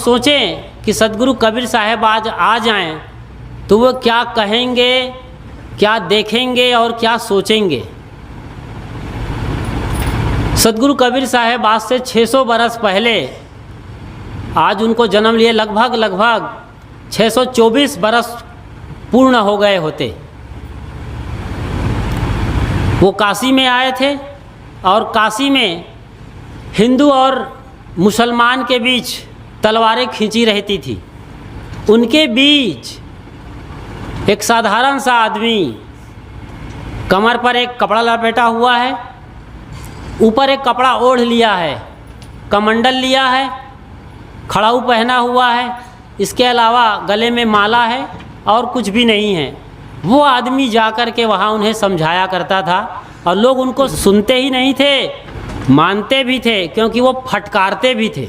सोचें कि सदगुरु कबीर साहब आज आ जाएं तो वो क्या कहेंगे, क्या देखेंगे और क्या सोचेंगे। सदगुरु कबीर साहब आज से 600 बरस पहले, आज उनको जन्म लिए लगभग 624 बरस पूर्ण हो गए होते। वो काशी में आए थे और काशी में हिंदू और मुसलमान के बीच तलवारें खींची रहती थी। उनके बीच एक साधारण सा आदमी कमर पर एक कपड़ा लपेटा हुआ है, ऊपर एक कपड़ा ओढ़ लिया है, कमंडल लिया है, खड़ाऊ पहना हुआ है, इसके अलावा गले में माला है और कुछ भी नहीं है। वो आदमी जाकर के वहाँ उन्हें समझाया करता था और लोग उनको सुनते ही नहीं थे, मानते भी थे, क्योंकि वो फटकारते भी थे।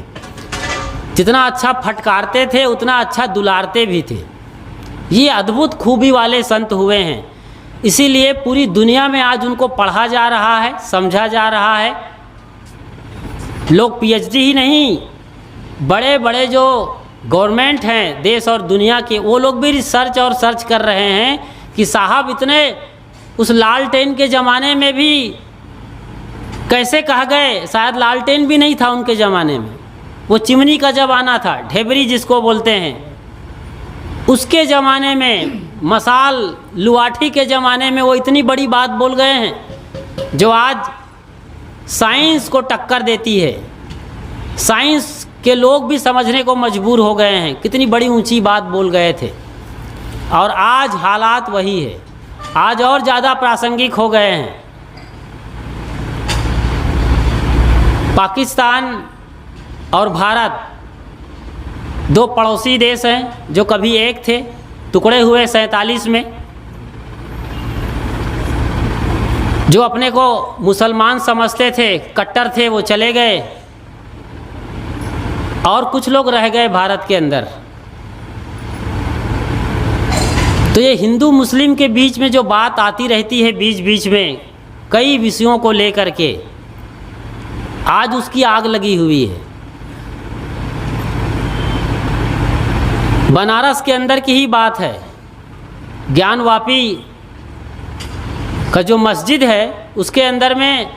जितना अच्छा फटकारते थे उतना अच्छा दुलारते भी थे। ये अद्भुत खूबी वाले संत हुए हैं, इसीलिए पूरी दुनिया में आज उनको पढ़ा जा रहा है, समझा जा रहा है। लोग पीएचडी ही नहीं, बड़े बड़े जो गवर्नमेंट हैं देश और दुनिया के, वो लोग भी रिसर्च और सर्च कर रहे हैं कि साहब इतने उस लालटेन के ज़माने में भी कैसे कह गए। शायद लालटेन भी नहीं था उनके ज़माने में, वो चिमनी का ज़माना था, ढेबरी जिसको बोलते हैं। उसके ज़माने में, मसाल लुआठी के ज़माने में वो इतनी बड़ी बात बोल गए हैं जो आज साइंस को टक्कर देती है। साइंस के लोग भी समझने को मजबूर हो गए हैं, कितनी बड़ी ऊंची बात बोल गए थे। और आज हालात वही है, आज और ज़्यादा प्रासंगिक हो गए हैं। पाकिस्तान और भारत दो पड़ोसी देश हैं जो कभी एक थे, टुकड़े हुए 47 में। जो अपने को मुसलमान समझते थे, कट्टर थे, वो चले गए और कुछ लोग रह गए भारत के अंदर। तो ये हिंदू मुस्लिम के बीच में जो बात आती रहती है बीच बीच में कई विषयों को लेकर के, आज उसकी आग लगी हुई है। बनारस के अंदर की ही बात है, ज्ञानवापी का जो मस्जिद है उसके अंदर में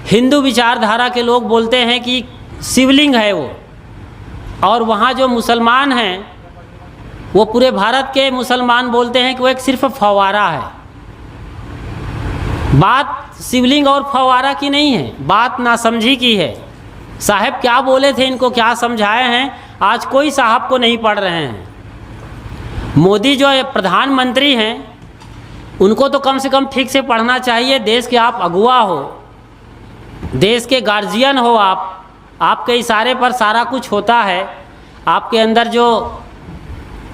हिंदू विचारधारा के लोग बोलते हैं कि शिवलिंग है वो, और वहाँ जो मुसलमान हैं वो पूरे भारत के मुसलमान बोलते हैं कि वो एक सिर्फ फव्वारा है। बात शिवलिंग और फव्वारा की नहीं है, बात नासमझी की है। साहब क्या बोले थे, इनको क्या समझाए हैं, आज कोई साहब को नहीं पढ़ रहे हैं। मोदी जो प्रधानमंत्री हैं उनको तो कम से कम ठीक से पढ़ना चाहिए। देश के आप अगुवा हो, देश के गार्जियन हो आप, आपके इशारे पर सारा कुछ होता है। आपके अंदर जो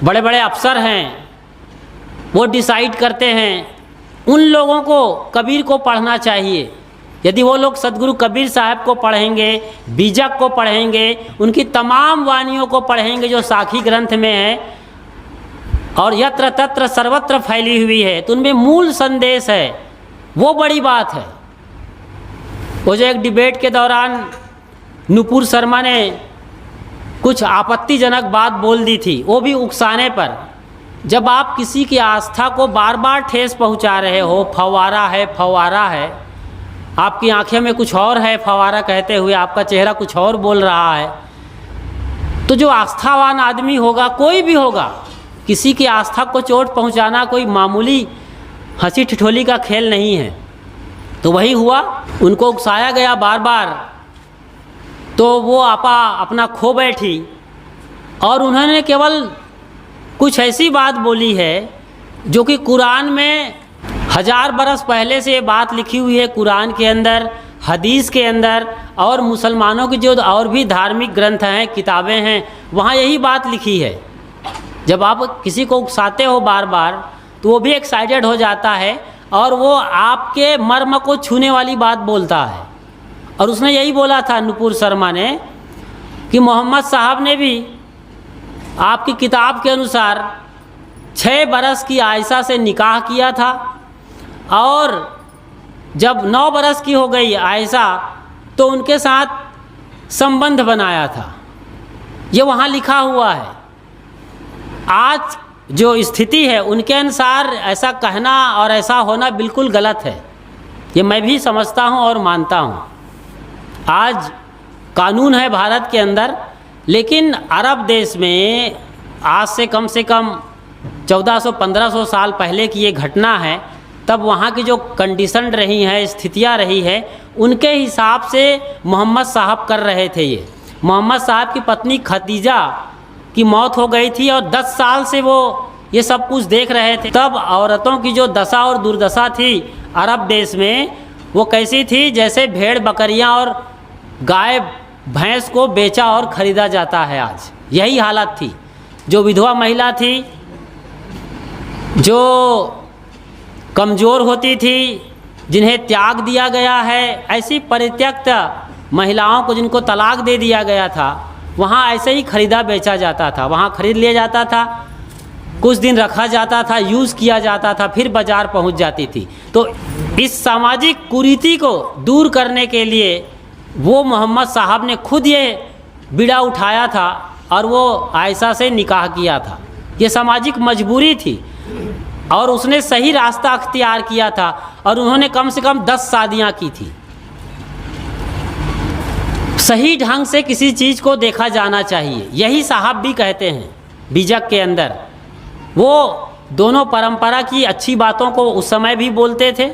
बड़े बड़े अफसर हैं वो डिसाइड करते हैं। उन लोगों को, कबीर को पढ़ना चाहिए। यदि वो लोग सदगुरु कबीर साहब को पढ़ेंगे, बीजक को पढ़ेंगे, उनकी तमाम वाणियों को पढ़ेंगे जो साखी ग्रंथ में है और यत्र तत्र सर्वत्र फैली हुई है, तो उनमें मूल संदेश है, वो बड़ी बात है। वो जो एक डिबेट के दौरान नुपुर शर्मा ने कुछ आपत्तिजनक बात बोल दी थी, वो भी उकसाने पर। जब आप किसी की आस्था को बार बार ठेस पहुंचा रहे हो, फव्वारा है, फव्वारा है, आपकी आंखें में कुछ और है फव्वारा कहते हुए, आपका चेहरा कुछ और बोल रहा है, तो जो आस्थावान आदमी होगा, कोई भी होगा, किसी की आस्था को चोट पहुंचाना कोई मामूली हंसी ठिठोली का खेल नहीं है। तो वही हुआ, उनको उकसाया गया बार बार, तो वो आपा अपना खो बैठी और उन्होंने केवल कुछ ऐसी बात बोली है जो कि कुरान में 1000 बरस पहले से ये बात लिखी हुई है, कुरान के अंदर, हदीस के अंदर, और मुसलमानों की जो और भी धार्मिक ग्रंथ हैं, किताबें हैं, वहाँ यही बात लिखी है। जब आप किसी को उकसाते हो बार बार तो वो भी एक्साइटेड हो जाता है और वो आपके मर्म को छूने वाली बात बोलता है। और उसने यही बोला था, नुपुर शर्मा ने, कि मोहम्मद साहब ने भी आपकी किताब के अनुसार 6 बरस की आयशा से निकाह किया था और जब 9 बरस की हो गई आयशा तो उनके साथ संबंध बनाया था। ये वहाँ लिखा हुआ है। आज जो स्थिति है उनके अनुसार ऐसा कहना और ऐसा होना बिल्कुल गलत है, ये मैं भी समझता हूँ और मानता हूँ। आज कानून है भारत के अंदर, लेकिन अरब देश में आज से कम 1400-1500 साल पहले की ये घटना है। तब वहाँ की जो कंडीशन रही है, स्थितियाँ रही है, उनके हिसाब से मोहम्मद साहब कर रहे थे। ये मोहम्मद साहब की पत्नी खदीजा की मौत हो गई थी और 10 साल से वो ये सब कुछ देख रहे थे। तब औरतों की जो दशा और दुर्दशा थी अरब देश में, वो कैसी थी, जैसे भेड़ बकरियां और गाय भैंस को बेचा और ख़रीदा जाता है। आज यही हालत थी। जो विधवा महिला थी, जो कमज़ोर होती थी, जिन्हें त्याग दिया गया है, ऐसी परित्यक्त महिलाओं को जिनको तलाक दे दिया गया था, वहाँ ऐसे ही ख़रीदा बेचा जाता था। वहाँ ख़रीद लिया जाता था, कुछ दिन रखा जाता था, यूज़ किया जाता था, फिर बाज़ार पहुँच जाती थी। तो इस सामाजिक कुरीति को दूर करने के लिए वो मोहम्मद साहब ने खुद ये बीड़ा उठाया था और वो आयशा से निकाह किया था। ये सामाजिक मजबूरी थी और उसने सही रास्ता अख्तियार किया था और उन्होंने कम से कम 10 शादियाँ की थी। सही ढंग से किसी चीज़ को देखा जाना चाहिए, यही साहब भी कहते हैं बीजक के अंदर। वो दोनों परंपरा की अच्छी बातों को उस समय भी बोलते थे।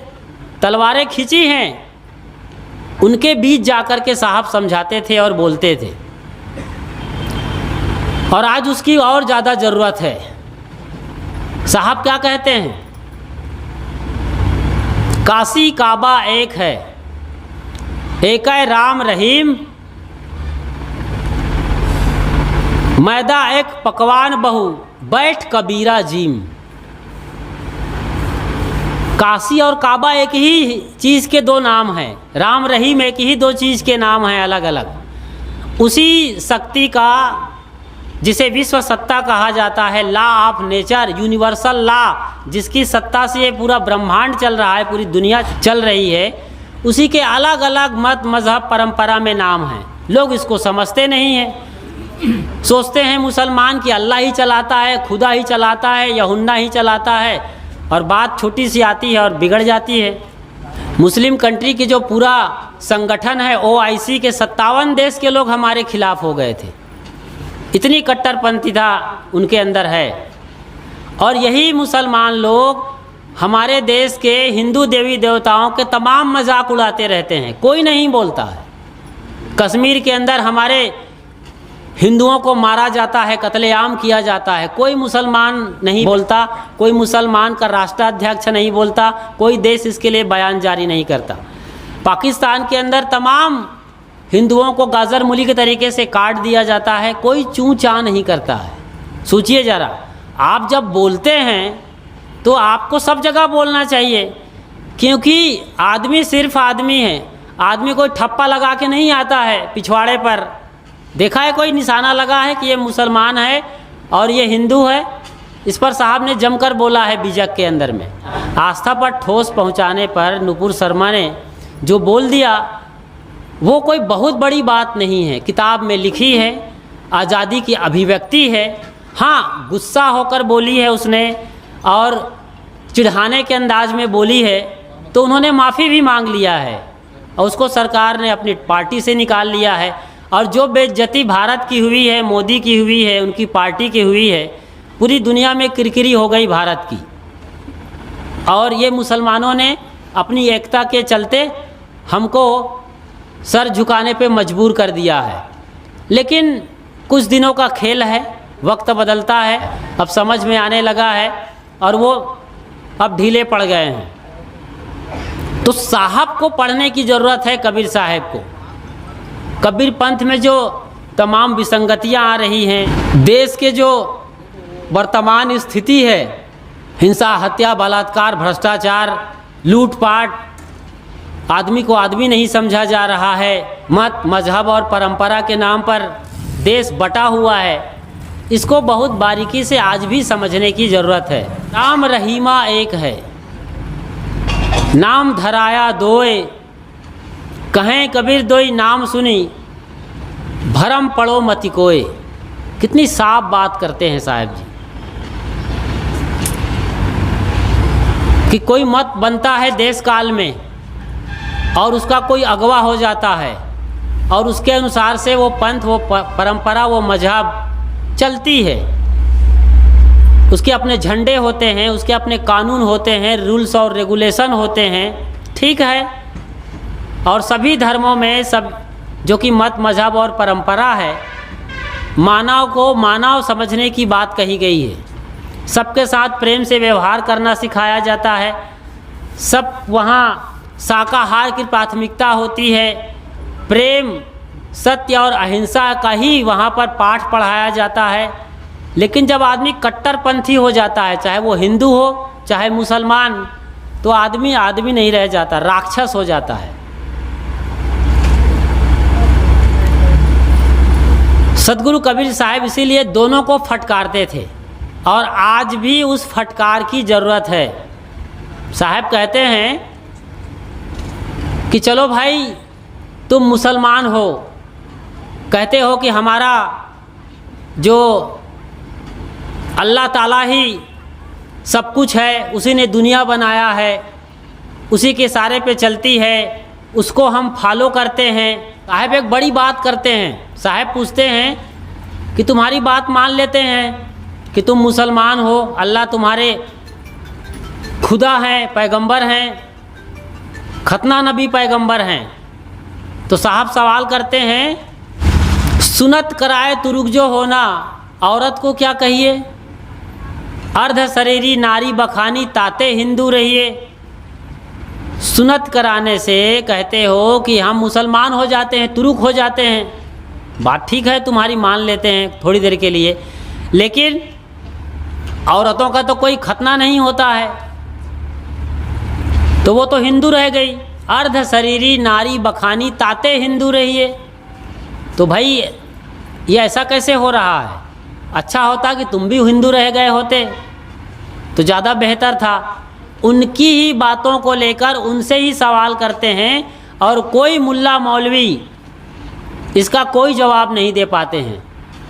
तलवारें खींची हैं, उनके बीच जाकर के साहब समझाते थे और बोलते थे। और आज उसकी और ज़्यादा ज़रूरत है। साहब क्या कहते हैं, काशी काबा एक है, एक है राम रहीम, मैदा एक पकवान बहु, बैठ कबीरा जीम। काशी और काबा एक ही चीज़ के दो नाम हैं, राम रहीम एक ही दो चीज़ के नाम हैं अलग अलग। उसी शक्ति का, जिसे विश्व सत्ता कहा जाता है, law of nature, universal law, जिसकी सत्ता से ये पूरा ब्रह्मांड चल रहा है, पूरी दुनिया चल रही है, उसी के अलग अलग मत मज़हब परंपरा में नाम हैं। लोग इसको समझते नहीं हैं, सोचते हैं मुसलमान कि अल्लाह ही चलाता है, खुदा ही चलाता है, यूहन्ना ही चलाता है, और बात छोटी सी आती है और बिगड़ जाती है। मुस्लिम कंट्री की जो पूरा संगठन है OIC के 57 देश के लोग हमारे खिलाफ हो गए थे। इतनी कट्टरपंथीता उनके अंदर है। और यही मुसलमान लोग हमारे देश के हिंदू देवी देवताओं के तमाम मजाक उड़ाते रहते हैं, कोई नहीं बोलता है। कश्मीर के अंदर हमारे हिंदुओं को मारा जाता है, कत्लेआम किया जाता है, कोई मुसलमान नहीं बोलता, कोई मुसलमान का राष्ट्राध्यक्ष नहीं बोलता, कोई देश इसके लिए बयान जारी नहीं करता। पाकिस्तान के अंदर तमाम हिंदुओं को गाजर मूली के तरीके से काट दिया जाता है, कोई चूँ चाँ नहीं करता है। सोचिए ज़रा, आप जब बोलते हैं तो आपको सब जगह बोलना चाहिए, क्योंकि आदमी सिर्फ आदमी है। आदमी कोई ठप्पा लगा के नहीं आता है पिछवाड़े पर, देखा है कोई निशाना लगा है कि ये मुसलमान है और ये हिंदू है। इस पर साहब ने जमकर बोला है बीजक के अंदर में। आस्था पर ठोस पहुंचाने पर नुपुर शर्मा ने जो बोल दिया वो कोई बहुत बड़ी बात नहीं है, किताब में लिखी है, आज़ादी की अभिव्यक्ति है। हाँ, गुस्सा होकर बोली है उसने और चिढ़ाने के अंदाज में बोली है, तो उन्होंने माफ़ी भी मांग लिया है और उसको सरकार ने अपनी पार्टी से निकाल लिया है। और जो बेइज्जती भारत की हुई है, मोदी की हुई है, उनकी पार्टी की हुई है, पूरी दुनिया में किरकिरी हो गई भारत की। और ये मुसलमानों ने अपनी एकता के चलते हमको सर झुकाने पे मजबूर कर दिया है। लेकिन कुछ दिनों का खेल है, वक्त बदलता है, अब समझ में आने लगा है और वो अब ढीले पड़ गए हैं। तो साहब को पढ़ने की ज़रूरत है, कबीर साहब को। कबीर पंथ में जो तमाम विसंगतियां आ रही हैं, देश के जो वर्तमान स्थिति है, हिंसा, हत्या, बलात्कार, भ्रष्टाचार, लूटपाट, आदमी को आदमी नहीं समझा जा रहा है, मत मजहब और परंपरा के नाम पर देश बटा हुआ है, इसको बहुत बारीकी से आज भी समझने की ज़रूरत है। राम रहीमा एक है, नाम धराया दोए, कहें कबीर दोई नाम सुनी, भरम पड़ो मति कोय। कितनी साफ बात करते हैं साहब जी कि कोई मत बनता है देश काल में और उसका कोई अगवा हो जाता है और उसके अनुसार से वो पंथ, वो परंपरा, वो मजहब चलती है। उसके अपने झंडे होते हैं, उसके अपने कानून होते हैं, रूल्स और रेगुलेशन होते हैं, ठीक है। और सभी धर्मों में सब जो कि मत, मजहब और परंपरा है, मानव को मानव समझने की बात कही गई है। सबके साथ प्रेम से व्यवहार करना सिखाया जाता है। सब वहाँ शाकाहार की प्राथमिकता होती है। प्रेम, सत्य और अहिंसा का ही वहाँ पर पाठ पढ़ाया जाता है। लेकिन जब आदमी कट्टरपंथी हो जाता है, चाहे वो हिंदू हो चाहे मुसलमान, तो आदमी आदमी नहीं रह जाता, राक्षस हो जाता है। सदगुरु कबीर साहब इसीलिए दोनों को फटकारते थे और आज भी उस फटकार की ज़रूरत है। साहब कहते हैं कि चलो भाई तुम मुसलमान हो, कहते हो कि हमारा जो अल्लाह ताला ही सब कुछ है, उसी ने दुनिया बनाया है, उसी के सारे पे चलती है, उसको हम फॉलो करते हैं। साहब एक बड़ी बात करते हैं। साहब पूछते हैं कि तुम्हारी बात मान लेते हैं कि तुम मुसलमान हो, अल्लाह तुम्हारे खुदा हैं, पैगंबर हैं, खतना नबी पैगंबर हैं। तो साहब सवाल करते हैं, सुनत कराए तुरुक जो होना, औरत को क्या कहिए? अर्ध शरीरी नारी बखानी ताते हिंदू रहिए। सुनत कराने से कहते हो कि हम मुसलमान हो जाते हैं, तुरुक हो जाते हैं। बात ठीक है, तुम्हारी मान लेते हैं थोड़ी देर के लिए, लेकिन औरतों का तो कोई खतना नहीं होता है, तो वो तो हिंदू रह गई। अर्ध शरीरी नारी बखानी ताते हिंदू रहिए। तो भाई ये ऐसा कैसे हो रहा है? अच्छा होता कि तुम भी हिंदू रह गए होते तो ज़्यादा बेहतर था। उनकी ही बातों को लेकर उनसे ही सवाल करते हैं और कोई मुल्ला मौलवी इसका कोई जवाब नहीं दे पाते हैं।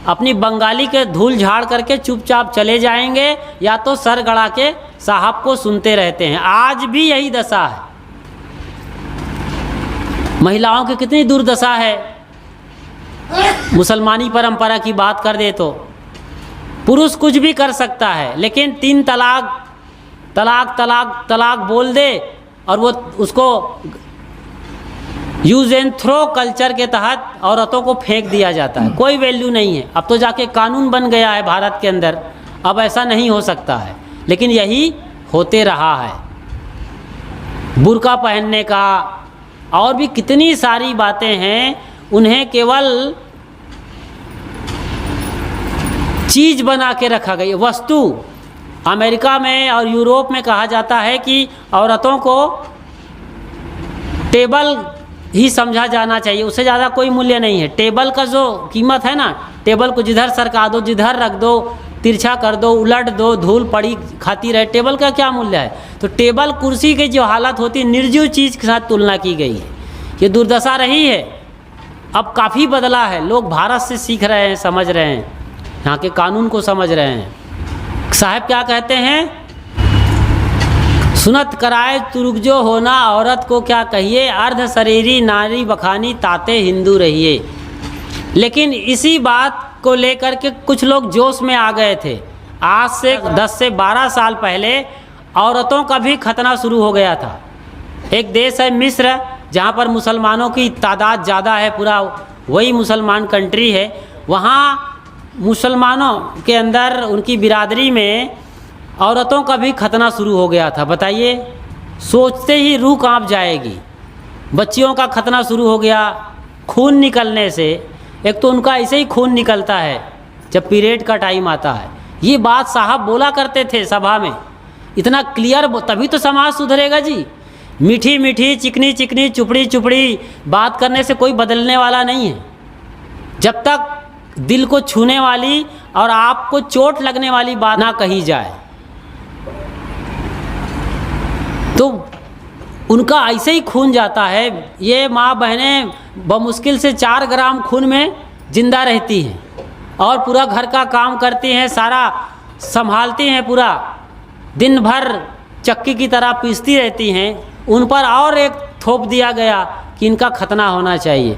अपनी बंगाली के धूल झाड़ करके चुपचाप चले जाएंगे या तो सर गड़ा के साहब को सुनते रहते हैं। आज भी यही दशा है। महिलाओं की कितनी दुर्दशा है। मुसलमानी परंपरा की बात कर दे तो पुरुष कुछ भी कर सकता है, लेकिन 3 तलाक तलाक तलाक तलाक बोल दे और वो उसको यूज एंड थ्रो कल्चर के तहत औरतों को फेंक दिया जाता है। कोई वैल्यू नहीं है। अब तो जाके कानून बन गया है भारत के अंदर, अब ऐसा नहीं हो सकता है, लेकिन यही होते रहा है। बुर्का पहनने का और भी कितनी सारी बातें हैं, उन्हें केवल चीज़ बना के रखा गई, वस्तु। अमेरिका में और यूरोप में कहा जाता है कि औरतों को टेबल ही समझा जाना चाहिए, उससे ज़्यादा कोई मूल्य नहीं है। टेबल का जो कीमत है ना, टेबल को जिधर सरका दो, जिधर रख दो, तिरछा कर दो, उलट दो, धूल पड़ी खाती रहे, टेबल का क्या मूल्य है? तो टेबल कुर्सी की जो हालत होती है, निर्जीव चीज़ के साथ तुलना की गई है। ये दुर्दशा रही है। अब काफ़ी बदला है, लोग भारत से सीख रहे हैं, समझ रहे हैं, यहाँ के कानून को समझ रहे हैं। साहब क्या कहते हैं, सुनत कराए तुरुक जो होना, औरत को क्या कहिए, अर्ध शरीरी नारी बखानी ताते हिंदू रहिए। लेकिन इसी बात को लेकर के कुछ लोग जोश में आ गए थे। आज से 10 से 12 साल पहले औरतों का भी खतना शुरू हो गया था। एक देश है मिस्र, जहाँ पर मुसलमानों की तादाद ज़्यादा है, पूरा वही मुसलमान कंट्री है। वहाँ मुसलमानों के अंदर, उनकी बिरादरी में औरतों का भी खतना शुरू हो गया था। बताइए, सोचते ही रूह कांप जाएगी। बच्चियों का खतना शुरू हो गया खून निकलने से। एक तो उनका ऐसे ही खून निकलता है जब पीरियड का टाइम आता है। ये बात साहब बोला करते थे सभा में, इतना क्लियर, तभी तो समाज सुधरेगा जी। मीठी मीठी चिकनी चिकनी चुपड़ी चुपड़ी बात करने से कोई बदलने वाला नहीं है। जब तक दिल को छूने वाली और आपको चोट लगने वाली बात ना कही जाए, तो उनका ऐसे ही खून जाता है। ये माँ बहनें बमुश्किल से 4 ग्राम खून में जिंदा रहती हैं और पूरा घर का काम करती हैं, सारा संभालती हैं, पूरा दिन भर चक्की की तरह पीसती रहती हैं, उन पर और एक थोप दिया गया कि इनका खतना होना चाहिए।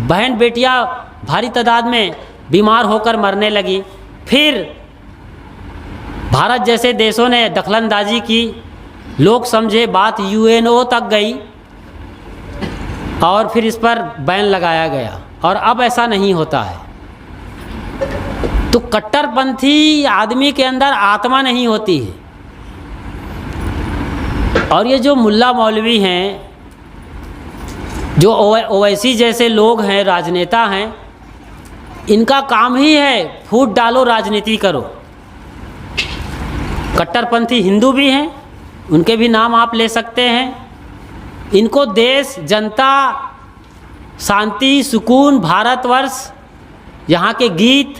बहन बेटियां भारी तादाद में बीमार होकर मरने लगी। फिर भारत जैसे देशों ने दखलंदाजी की, लोग समझे बात यूएनओ तक गई और फिर इस पर बैन लगाया गया और अब ऐसा नहीं होता है। तो कट्टरपंथी आदमी के अंदर आत्मा नहीं होती है। और ये जो मुल्ला मौलवी हैं, जो ओवैसी जैसे लोग हैं, राजनेता हैं, इनका काम ही है फूट डालो राजनीति करो। कट्टरपंथी हिंदू भी हैं, उनके भी नाम आप ले सकते हैं। इनको देश, जनता, शांति, सुकून, भारतवर्ष, यहाँ के गीत,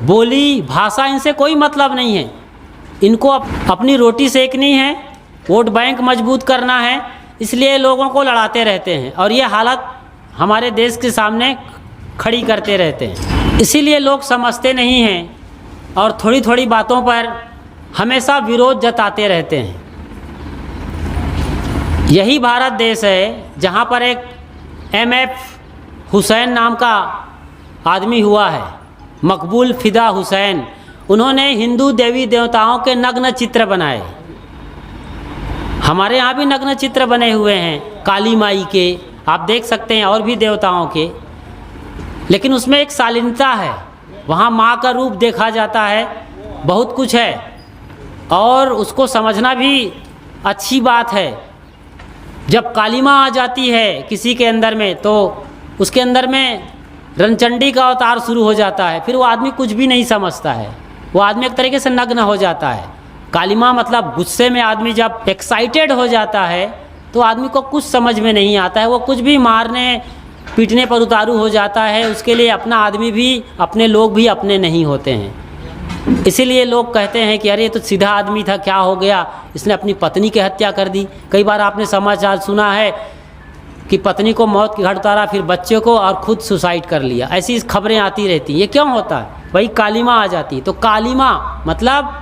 बोली, भाषा, इनसे कोई मतलब नहीं है। इनको अपनी रोटी सेकनी है, वोट बैंक मजबूत करना है, इसलिए लोगों को लड़ाते रहते हैं और ये हालत हमारे देश के सामने खड़ी करते रहते हैं। इसीलिए लोग समझते नहीं हैं और थोड़ी थोड़ी बातों पर हमेशा विरोध जताते रहते हैं। यही भारत देश है जहाँ पर एक MF हुसैन नाम का आदमी हुआ है, मकबूल फ़िदा हुसैन। उन्होंने हिंदू देवी देवताओं के नग्न चित्र बनाए। हमारे यहाँ भी नग्न चित्र बने हुए हैं, काली माई के, आप देख सकते हैं, और भी देवताओं के, लेकिन उसमें एक शालीनता है। वहाँ माँ का रूप देखा जाता है, बहुत कुछ है और उसको समझना भी अच्छी बात है। जब काली माँ आ जाती है किसी के अंदर में तो उसके अंदर में रणचंडी का अवतार शुरू हो जाता है, फिर वो आदमी कुछ भी नहीं समझता है, वो आदमी एक तरीके से नग्न हो जाता है। काली माँ मतलब गुस्से में आदमी जब एक्साइटेड हो जाता है तो आदमी को कुछ समझ में नहीं आता है, वो कुछ भी मारने पीटने पर उतारू हो जाता है। उसके लिए अपना आदमी भी, अपने लोग भी अपने नहीं होते हैं। इसीलिए लोग कहते हैं कि अरे ये तो सीधा आदमी था, क्या हो गया, इसने अपनी पत्नी की हत्या कर दी। कई बार आपने समाचार सुना है कि पत्नी को मौत के घाट उतारा, फिर बच्चे को, और खुद सुसाइड कर लिया। ऐसी खबरें आती रहती हैं। ये क्यों होता है? वही काली माँ आ जाती है। तो काली माँ मतलब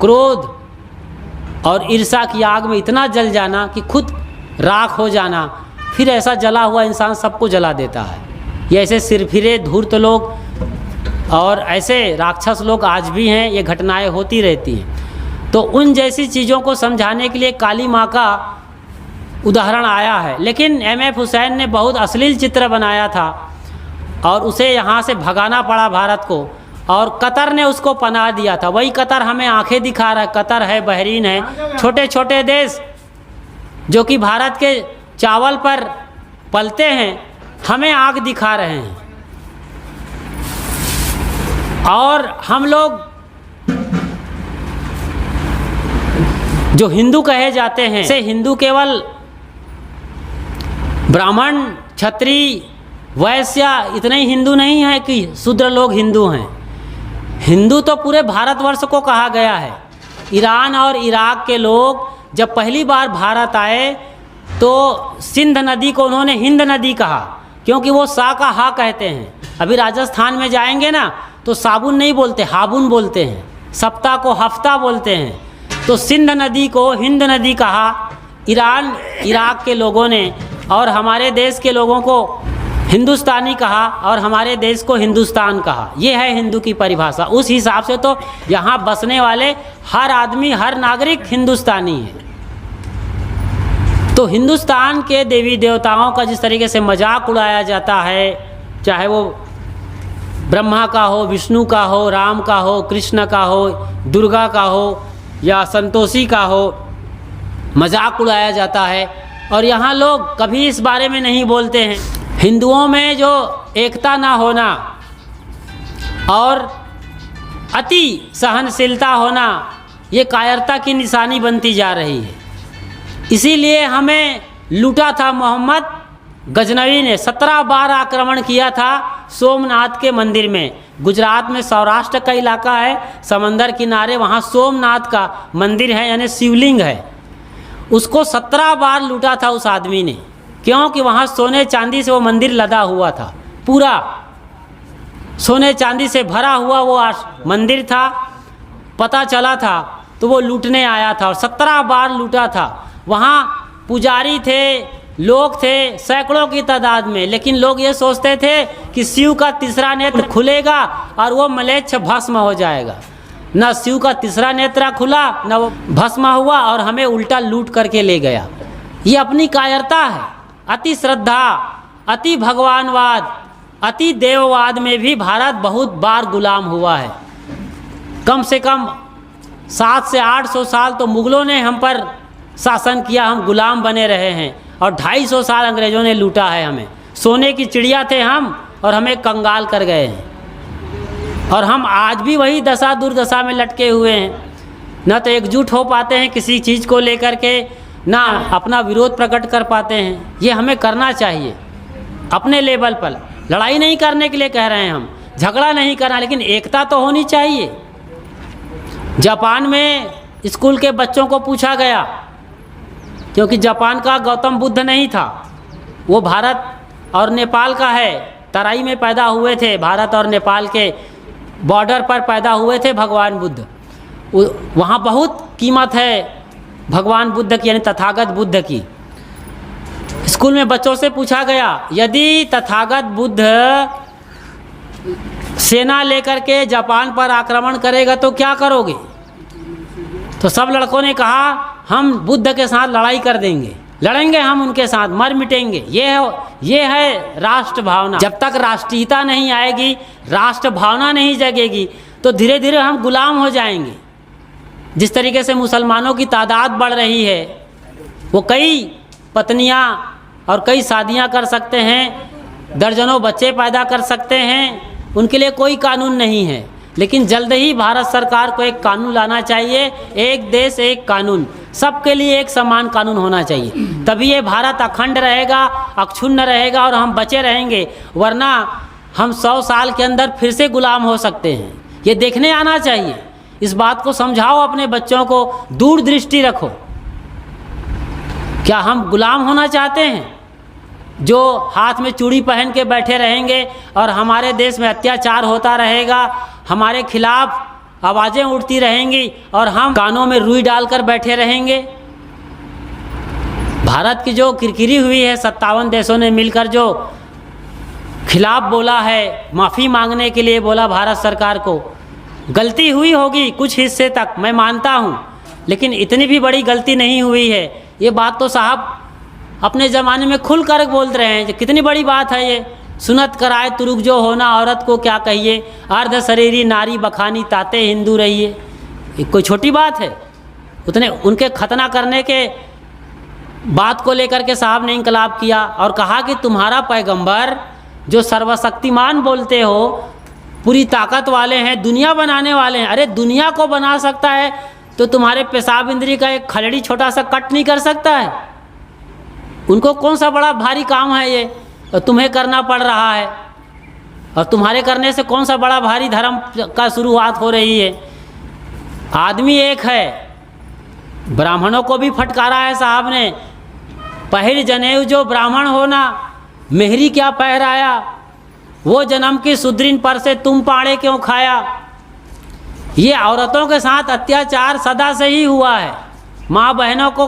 क्रोध और ईर्ष्या की आग में इतना जल जाना कि खुद राख हो जाना, फिर ऐसा जला हुआ इंसान सबको जला देता है। ये ऐसे सिरफिरे धूर्त लोग और ऐसे राक्षस लोग आज भी हैं, ये घटनाएं होती रहती हैं। तो उन जैसी चीज़ों को समझाने के लिए काली माँ का उदाहरण आया है। लेकिन MF हुसैन ने बहुत अश्लील चित्र बनाया था और उसे यहाँ से भगाना पड़ा भारत को, और कतर ने उसको पनाह दिया था। वही कतर हमें आंखें दिखा रहा है। कतर है, बहरीन है, छोटे छोटे देश जो कि भारत के चावल पर पलते हैं, हमें आग दिखा रहे हैं। और हम लोग जो हिंदू कहे जाते हैं, से हिंदू केवल ब्राह्मण, क्षत्रिय, वैश्य इतने ही हिंदू नहीं है कि शूद्र लोग हिंदू हैं। हिंदू तो पूरे भारतवर्ष को कहा गया है। ईरान और इराक के लोग जब पहली बार भारत आए तो सिंध नदी को उन्होंने हिंद नदी कहा, क्योंकि वो सा का हा कहते हैं। अभी राजस्थान में जाएंगे ना तो साबुन नहीं बोलते, हाबुन बोलते हैं। सप्ताह को हफ्ता बोलते हैं। तो सिंध नदी को हिंद नदी कहा ईरान इराक के लोगों ने, और हमारे देश के लोगों को हिंदुस्तानी कहा और हमारे देश को हिंदुस्तान कहा। ये है हिंदू की परिभाषा। उस हिसाब से तो यहाँ बसने वाले हर आदमी, हर नागरिक हिंदुस्तानी है। तो हिंदुस्तान के देवी देवताओं का जिस तरीके से मजाक उड़ाया जाता है, चाहे वो ब्रह्मा का हो, विष्णु का हो, राम का हो, कृष्ण का हो, दुर्गा का हो या संतोषी का हो, मजाक उड़ाया जाता है। और यहाँ लोग कभी इस बारे में नहीं बोलते हैं। हिंदुओं में जो एकता ना होना और अति सहनशीलता होना, ये कायरता की निशानी बनती जा रही है। इसीलिए हमें लूटा था मोहम्मद गजनवी ने, 17 बार आक्रमण किया था सोमनाथ के मंदिर में। गुजरात में सौराष्ट्र का इलाका है, समंदर किनारे, वहाँ सोमनाथ का मंदिर है, यानी शिवलिंग है। उसको 17 बार लूटा था उस आदमी ने, क्योंकि वहाँ सोने चांदी से वो मंदिर लदा हुआ था। पूरा सोने चांदी से भरा हुआ वो मंदिर था। पता चला था तो वो लूटने आया था और 17 बार लूटा था। वहाँ पुजारी थे, लोग थे सैकड़ों की तादाद में, लेकिन लोग ये सोचते थे कि शिव का तीसरा नेत्र खुलेगा और वो म्लेच्छ भस्म हो जाएगा। न शिव का तीसरा नेत्र खुला, न वो भस्म हुआ और हमें उल्टा लूट करके ले गया। ये अपनी कायरता है। अति श्रद्धा, अति भगवानवाद, अति देववाद में भी भारत बहुत बार गुलाम हुआ है। कम से कम 700 से 800 साल तो मुग़लों ने हम पर शासन किया, हम गुलाम बने रहे हैं, और 250 साल अंग्रेज़ों ने लूटा है हमें। सोने की चिड़िया थे हम और हमें कंगाल कर गए हैं। और हम आज भी वही दशा दुर्दशा में लटके हुए हैं। न तो एकजुट हो पाते हैं किसी चीज़ को लेकर के, ना अपना विरोध प्रकट कर पाते हैं। ये हमें करना चाहिए अपने लेवल पर। लड़ाई नहीं करने के लिए कह रहे हैं हम, झगड़ा नहीं करना, लेकिन एकता तो होनी चाहिए। जापान में स्कूल के बच्चों को पूछा गया, क्योंकि जापान का गौतम बुद्ध नहीं था, वो भारत और नेपाल का है। तराई में पैदा हुए थे, भारत और नेपाल के बॉर्डर पर पैदा हुए थे भगवान बुद्ध। वहाँ बहुत कीमत है भगवान बुद्ध की, यानी तथागत बुद्ध की। स्कूल में बच्चों से पूछा गया, यदि तथागत बुद्ध सेना लेकर के जापान पर आक्रमण करेगा तो क्या करोगे? तो सब लड़कों ने कहा, हम बुद्ध के साथ लड़ाई कर देंगे, लड़ेंगे हम उनके साथ, मर मिटेंगे। ये है राष्ट्र भावना। जब तक राष्ट्रीयता नहीं आएगी, राष्ट्र भावना नहीं जगेगी, तो धीरे धीरे हम गुलाम हो जाएंगे। जिस तरीके से मुसलमानों की तादाद बढ़ रही है, वो कई पत्नियां और कई शादियां कर सकते हैं, दर्जनों बच्चे पैदा कर सकते हैं, उनके लिए कोई कानून नहीं है। लेकिन जल्द ही भारत सरकार को एक कानून लाना चाहिए, एक देश एक कानून, सबके लिए एक समान कानून होना चाहिए। तभी ये भारत अखंड रहेगा, अक्षुण्ण रहेगा और हम बचे रहेंगे। वरना हम 100 साल के अंदर फिर से गुलाम हो सकते हैं। ये देखने आना चाहिए। इस बात को समझाओ अपने बच्चों को, दूरदृष्टि रखो। क्या हम गुलाम होना चाहते हैं जो हाथ में चूड़ी पहन के बैठे रहेंगे और हमारे देश में अत्याचार होता रहेगा, हमारे खिलाफ आवाज़ें उठती रहेंगी और हम कानों में रुई डालकर बैठे रहेंगे? भारत की जो किरकिरी हुई है, 57 देशों ने मिलकर जो खिलाफ बोला है, माफ़ी मांगने के लिए बोला भारत सरकार को, गलती हुई होगी कुछ हिस्से तक, मैं मानता हूँ, लेकिन इतनी भी बड़ी गलती नहीं हुई है। ये बात तो साहब अपने ज़माने में खुल कर बोल रहे हैं, कितनी बड़ी बात है ये। सुनत कराए तुरुक जो होना, औरत को क्या कहिए, अर्ध शरीरी नारी बखानी ताते हिंदू रहिए। ये कोई छोटी बात है? उतने उनके खतना करने के बात को लेकर के साहब ने इंकलाब किया और कहा कि तुम्हारा पैगंबर जो सर्वशक्तिमान बोलते हो, पूरी ताकत वाले हैं, दुनिया बनाने वाले हैं। अरे दुनिया को बना सकता है तो तुम्हारे पेशाब इंद्री का एक खलड़ी छोटा सा कट नहीं कर सकता है? उनको कौन सा बड़ा भारी काम है ये, और तुम्हें करना पड़ रहा है, और तुम्हारे करने से कौन सा बड़ा भारी धर्म का शुरुआत हो रही है? आदमी एक है। ब्राह्मणों को भी फटकारा है साहब ने, पहिर जनेऊ जो ब्राह्मण होना, मेहरी क्या पहराया, वो जन्म की सुदृढ़ पर से तुम पाड़े क्यों खाया। ये औरतों के साथ अत्याचार सदा से ही हुआ है। माँ बहनों को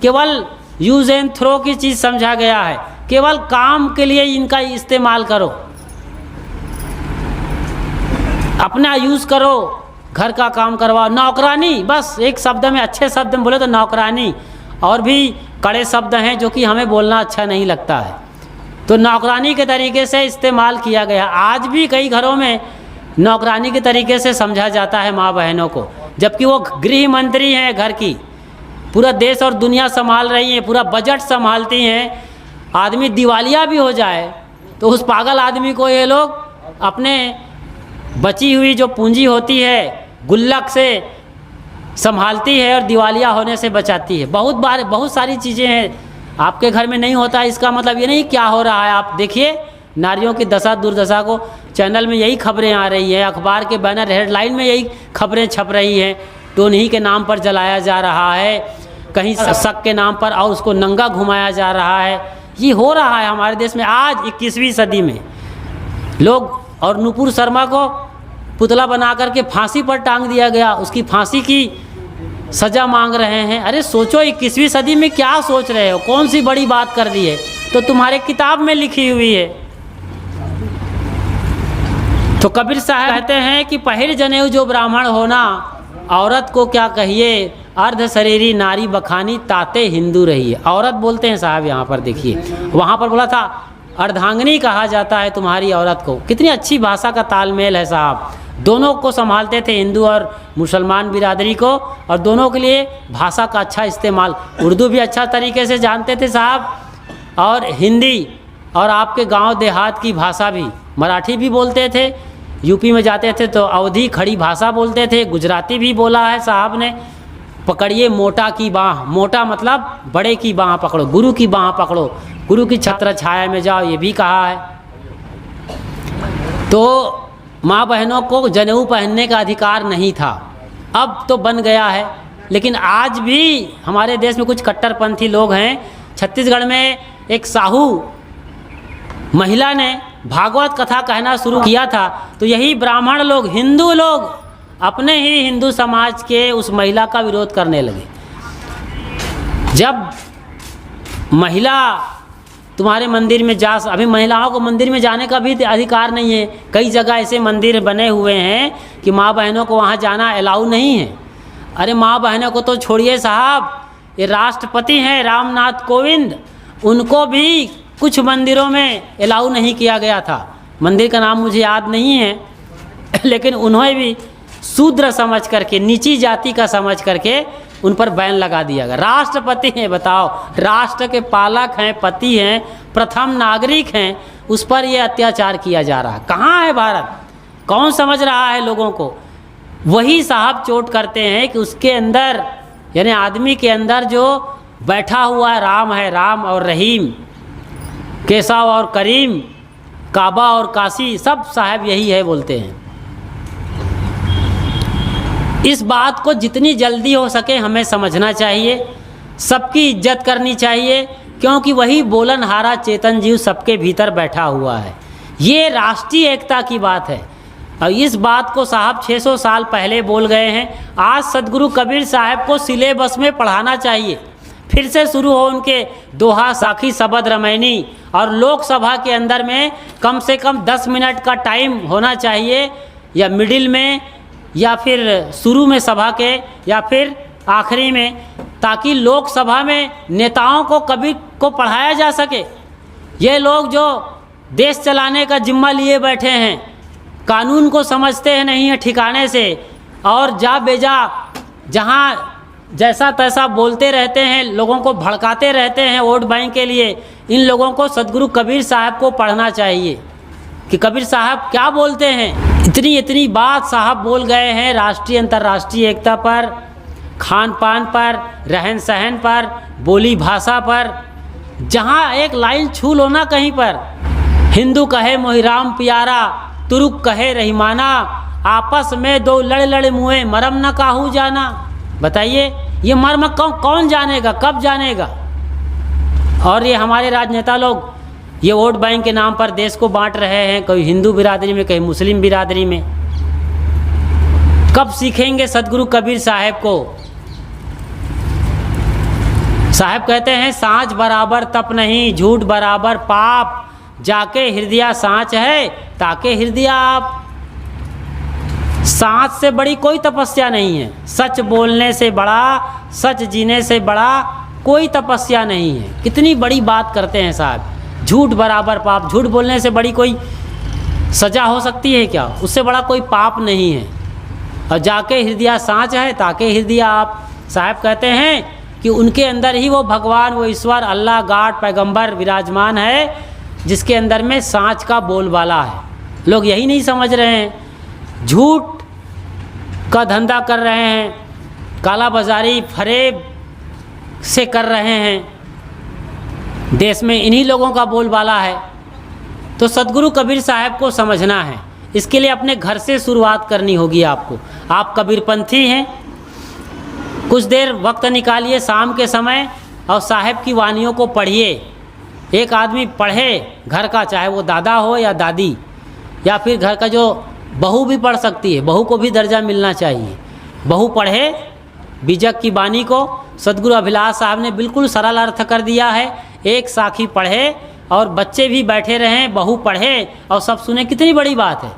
केवल यूज एंड थ्रो की चीज़ समझा गया है, केवल काम के लिए इनका इस्तेमाल करो, अपना यूज़ करो, घर का काम करवाओ। नौकरानी, बस एक शब्द में, अच्छे शब्द में बोले तो नौकरानी, और भी कड़े शब्द हैं जो कि हमें बोलना अच्छा नहीं लगता है। तो नौकरानी के तरीके से इस्तेमाल किया गया। आज भी कई घरों में नौकरानी के तरीके से समझा जाता है माँ बहनों को, जबकि वो गृह मंत्री हैं घर की, पूरा देश और दुनिया संभाल रही हैं, पूरा बजट संभालती हैं। आदमी दिवालिया भी हो जाए तो उस पागल आदमी को ये लोग अपने बची हुई जो पूंजी होती है गुल्लक से संभालती है और दिवालिया होने से बचाती है। बहुत बार बहुत सारी चीज़ें हैं, आपके घर में नहीं होता इसका मतलब ये नहीं क्या हो रहा है। आप देखिए नारियों की दशा दुर्दशा को, चैनल में यही खबरें आ रही हैं, अखबार के बैनर हेडलाइन में यही खबरें छप रही हैं। टोनही के नाम पर जलाया जा रहा है, कहीं शक के नाम पर, और उसको नंगा घुमाया जा रहा है। ये हो रहा है हमारे देश में आज 21वीं सदी में। लोग और नुपुर शर्मा को पुतला बना करके फांसी पर टांग दिया गया, उसकी फांसी की सज़ा मांग रहे हैं। अरे सोचो 21वीं सदी में क्या सोच रहे हो, कौन सी बड़ी बात कर दी है, तो तुम्हारे किताब में लिखी हुई है। तो कबीर साहब कहते हैं कि पहिर जनेऊ जो ब्राह्मण होना, औरत को क्या कहिए, अर्ध शरीरी नारी बखानी ताते हिंदू रहिए। औरत बोलते हैं साहब यहाँ पर, देखिए वहाँ पर बोला था अर्धांगिनी कहा जाता है तुम्हारी औरत को। कितनी अच्छी भाषा का तालमेल है साहब। दोनों को संभालते थे, हिंदू और मुसलमान बिरादरी को, और दोनों के लिए भाषा का अच्छा इस्तेमाल, उर्दू भी अच्छा तरीके से जानते थे साहब, और हिंदी और आपके गांव देहात की भाषा भी, मराठी भी बोलते थे। यूपी में जाते थे तो अवधी खड़ी भाषा बोलते थे, गुजराती भी बोला है साहब ने। पकड़िए मोटा की बाँह, मोटा मतलब बड़े की बाँह पकड़ो, गुरु की बाँह पकड़ो, गुरु की छत्र छाया में जाओ, ये भी कहा है। तो माँ बहनों को जनेऊ पहनने का अधिकार नहीं था, अब तो बन गया है। लेकिन आज भी हमारे देश में कुछ कट्टरपंथी लोग हैं। छत्तीसगढ़ में एक साहू महिला ने भागवत कथा कहना शुरू किया था, तो यही ब्राह्मण लोग, हिंदू लोग अपने ही हिंदू समाज के उस महिला का विरोध करने लगे। जब महिला तुम्हारे मंदिर में जा, अभी महिलाओं को मंदिर में जाने का भी अधिकार नहीं है। कई जगह ऐसे मंदिर बने हुए हैं कि माँ बहनों को वहाँ जाना अलाउ नहीं है। अरे माँ बहनों को तो छोड़िए साहब, ये राष्ट्रपति हैं रामनाथ कोविंद, उनको भी कुछ मंदिरों में अलाउ नहीं किया गया था। मंदिर का नाम मुझे याद नहीं है, लेकिन उन्हें भी शूद्र समझ करके, नीची जाति का समझ करके उन पर बैन लगा दिया गया। राष्ट्रपति हैं, बताओ, राष्ट्र के पालक हैं, पति हैं, प्रथम नागरिक हैं, उस पर ये अत्याचार किया जा रहा है। कहाँ है भारत? कौन समझ रहा है लोगों को? वही साहब चोट करते हैं कि उसके अंदर, यानी आदमी के अंदर जो बैठा हुआ राम है, राम और रहीम, केशव और करीम, काबा और काशी, सब साहब यही है बोलते हैं। इस बात को जितनी जल्दी हो सके हमें समझना चाहिए, सबकी इज्जत करनी चाहिए, क्योंकि वही बोलनहारा चेतन जीव सबके भीतर बैठा हुआ है। ये राष्ट्रीय एकता की बात है, और इस बात को साहब 600 साल पहले बोल गए हैं। आज सदगुरु कबीर साहब को सिलेबस में पढ़ाना चाहिए, फिर से शुरू हो उनके दोहा, साखी, शबद, रामायणी, और लोकसभा के अंदर में कम से कम 10 मिनट का टाइम होना चाहिए, या मिडिल में, या फिर शुरू में सभा के, या फिर आखिरी में, ताकि लोकसभा में नेताओं को कबीर को पढ़ाया जा सके। ये लोग जो देश चलाने का जिम्मा लिए बैठे हैं, कानून को समझते हैं नहीं है ठिकाने से, और जा बेजा जहाँ जैसा तैसा बोलते रहते हैं, लोगों को भड़काते रहते हैं वोट बैंक के लिए। इन लोगों को सदगुरु कबीर साहब को पढ़ना चाहिए कि कबीर साहब क्या बोलते हैं। इतनी बात साहब बोल गए हैं राष्ट्रीय अंतर्राष्ट्रीय एकता पर, खान पान पर, रहन सहन पर, बोली भाषा पर। जहाँ एक लाइन छू लो ना कहीं पर, हिंदू कहे मोहिराम प्यारा, तुरुक कहे रहीमाना, आपस में दो लड़ लड़ मुए, मरम न काहू जाना। बताइए ये मर्म कौन जानेगा, कब जानेगा? और ये हमारे राजनेता लोग ये वोट बैंक के नाम पर देश को बांट रहे हैं, कहीं हिंदू बिरादरी में, कहीं मुस्लिम बिरादरी में। कब सीखेंगे सदगुरु कबीर साहब को? साहब कहते हैं सांच बराबर तप नहीं, झूठ बराबर पाप, जाके हृदय सांच है ताके हृदय आप। सांच से बड़ी कोई तपस्या नहीं है, सच बोलने से बड़ा, सच जीने से बड़ा कोई तपस्या नहीं है। कितनी बड़ी बात करते हैं साहब। झूठ बराबर पाप, झूठ बोलने से बड़ी कोई सज़ा हो सकती है क्या? उससे बड़ा कोई पाप नहीं है। और जाके हृदय सांच है ताके हृदय आप। साहब कहते हैं कि उनके अंदर ही वो भगवान, वो ईश्वर, अल्लाह, गॉड, पैगंबर विराजमान है, जिसके अंदर में सांच का बोलबाला है। लोग यही नहीं समझ रहे हैं, झूठ का धंधा कर रहे हैं, काला बाजारी, फरेब से कर रहे हैं। देश में इन्हीं लोगों का बोलबाला है। तो सदगुरु कबीर साहब को समझना है, इसके लिए अपने घर से शुरुआत करनी होगी आपको। आप कबीरपंथी हैं, कुछ देर वक्त निकालिए शाम के समय और साहब की वानियों को पढ़िए। एक आदमी पढ़े घर का, चाहे वो दादा हो या दादी, या फिर घर का जो बहू भी पढ़ सकती है, बहू को भी दर्जा मिलना चाहिए। बहू पढ़े बीजक की वाणी को। सदगुरु अभिलाष साहब ने बिल्कुल सरल अर्थ कर दिया है। एक साखी पढ़े और बच्चे भी बैठे रहें, बहू पढ़े और सब सुने, कितनी बड़ी बात है।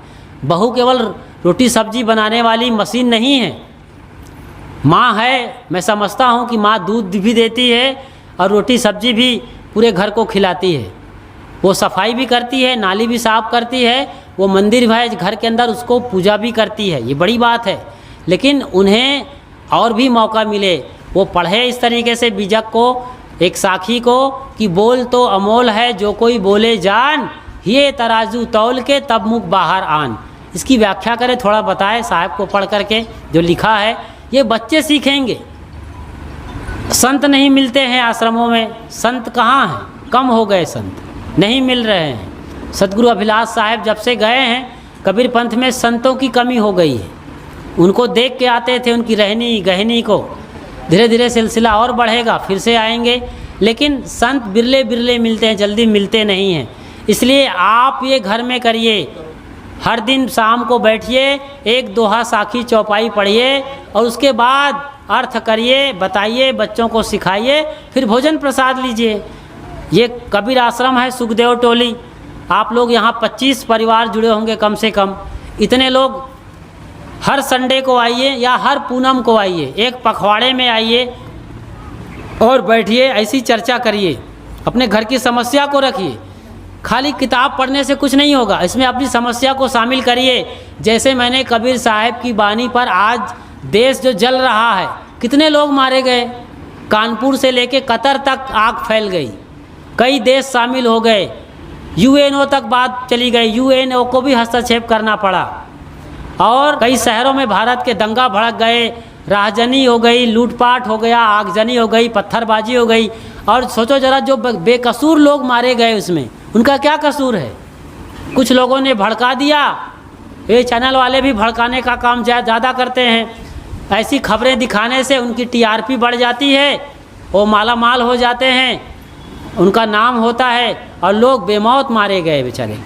बहू केवल रोटी सब्जी बनाने वाली मशीन नहीं है, माँ है। मैं समझता हूँ कि माँ दूध भी देती है और रोटी सब्जी भी पूरे घर को खिलाती है। वो सफाई भी करती है, नाली भी साफ़ करती है, वो मंदिर है घर के अंदर, उसको पूजा भी करती है। ये बड़ी बात है। लेकिन उन्हें और भी मौका मिले, वो पढ़े इस तरीके से बीजक को, एक साखी को, कि बोल तो अमोल है जो कोई बोले जान, ये तराजू तौल के तब मुख बाहर आन। इसकी व्याख्या करें, थोड़ा बताएं साहब को पढ़ करके जो लिखा है। ये बच्चे सीखेंगे। संत नहीं मिलते हैं आश्रमों में, संत कहाँ हैं? कम हो गए, संत नहीं मिल रहे हैं। सदगुरु अभिलाष साहब जब से गए हैं कबीर पंथ में संतों की कमी हो गई है। उनको देख के आते थे, उनकी रहनी गहनी को। धीरे धीरे सिलसिला और बढ़ेगा, फिर से आएंगे, लेकिन संत बिरले बिरले मिलते हैं, जल्दी मिलते नहीं हैं। इसलिए आप ये घर में करिए, हर दिन शाम को बैठिए, एक दोहा साखी चौपाई पढ़िए और उसके बाद अर्थ करिए, बताइए, बच्चों को सिखाइए, फिर भोजन प्रसाद लीजिए। ये कबीर आश्रम है सुखदेव टोली। आप लोग यहाँ 25 परिवार जुड़े होंगे कम से कम। इतने लोग हर संडे को आइए या हर पूनम को आइए, एक पखवाड़े में आइए और बैठिए, ऐसी चर्चा करिए, अपने घर की समस्या को रखिए। खाली किताब पढ़ने से कुछ नहीं होगा, इसमें अपनी समस्या को शामिल करिए। जैसे मैंने कबीर साहब की वाणी पर आज देश जो जल रहा है, कितने लोग मारे गए, कानपुर से लेके कतर तक आग फैल गई, कई देश शामिल हो गए, यूएनओ तक बात चली गई, यूएनओ को भी हस्तक्षेप करना पड़ा, और कई शहरों में भारत के दंगा भड़क गए, राहजनी हो गई, लूटपाट हो गया, आगजनी हो गई, पत्थरबाजी हो गई। और सोचो जरा, जो बेकसूर लोग मारे गए उसमें उनका क्या कसूर है? कुछ लोगों ने भड़का दिया। ये चैनल वाले भी भड़काने का काम ज़्यादा करते हैं। ऐसी खबरें दिखाने से उनकी टीआरपी बढ़ जाती है, वो माला माल हो जाते हैं, उनका नाम होता है और लोग बेमौत मारे गए बेचारे।